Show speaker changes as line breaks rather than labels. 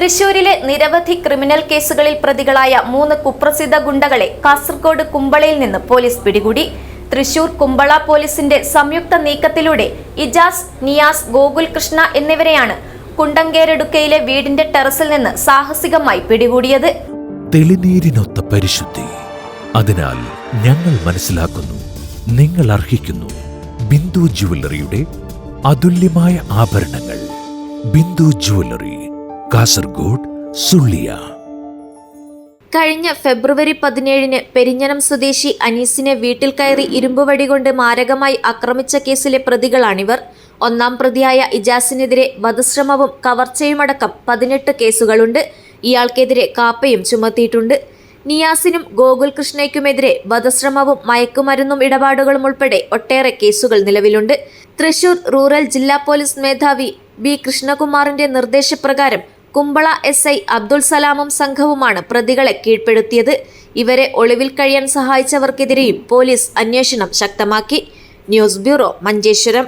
തൃശൂരിലെ നിരവധി ക്രിമിനൽ കേസുകളിൽ പ്രതികളായ 3 കുപ്രസിദ്ധ ഗുണ്ടകളെ കാസർഗോഡ് കുമ്പളയിൽ നിന്ന് പോലീസ് പിടികൂടി. തൃശൂർ കുമ്പള പോലീസിന്റെ സംയുക്ത നീക്കത്തിലൂടെ ഇജാസ്, നിയാസ്, ഗോകുൽ കൃഷ്ണ എന്നിവരെയാണ് കുണ്ടങ്കേരടുക്കയിലെ വീടിന്റെ ടെറസിൽ നിന്ന് സാഹസികമായി പിടികൂടിയത്.
തെളിനീരിനൊത്ത പരിശുദ്ധി, അതിനാൽ ഞങ്ങൾ മനസ്സിലാക്കുന്നു, നിങ്ങൾ അർഹിക്കുന്നു ബിന്ദു ജുവല്ലറിയുടെ അതുല്യമായ ആഭരണങ്ങൾ. ബിന്ദു ജുവല്ലറി, കാസർഗോഡ്, സുള്ളിയ.
കഴിഞ്ഞ ഫെബ്രുവരി 17-ന് പെരിഞ്ഞനം സ്വദേശി അനീസിനെ വീട്ടിൽ കയറി ഇരുമ്പുവടി കൊണ്ട് മാരകമായി ആക്രമിച്ച കേസിലെ പ്രതികളാണിവർ. ഒന്നാം പ്രതിയായ ഇജാസിനെതിരെ വധശ്രമവും കവർച്ചയുമടക്കം 18 കേസുകളുണ്ട്. ഇയാൾക്കെതിരെ കാപ്പയും ചുമത്തിയിട്ടുണ്ട്. നിയാസിനും ഗോകുൽ കൃഷ്ണയ്ക്കുമെതിരെ വധശ്രമവും മയക്കുമരുന്നും ഇടപാടുകളും ഉൾപ്പെടെ ഒട്ടേറെ കേസുകൾ നിലവിലുണ്ട്. തൃശൂർ റൂറൽ ജില്ലാ പോലീസ് മേധാവി ബി കൃഷ്ണകുമാറിന്റെ നിർദ്ദേശപ്രകാരം കുമ്പള SI അബ്ദുൾ സലാമും സംഘവുമാണ് പ്രതികളെ കീഴ്പ്പെടുത്തിയത്. ഇവരെ ഒളിവിൽ കഴിയാൻ സഹായിച്ചവർക്കെതിരെയും പോലീസ് അന്വേഷണം ശക്തമാക്കി. News bureau, Manjeshwaram.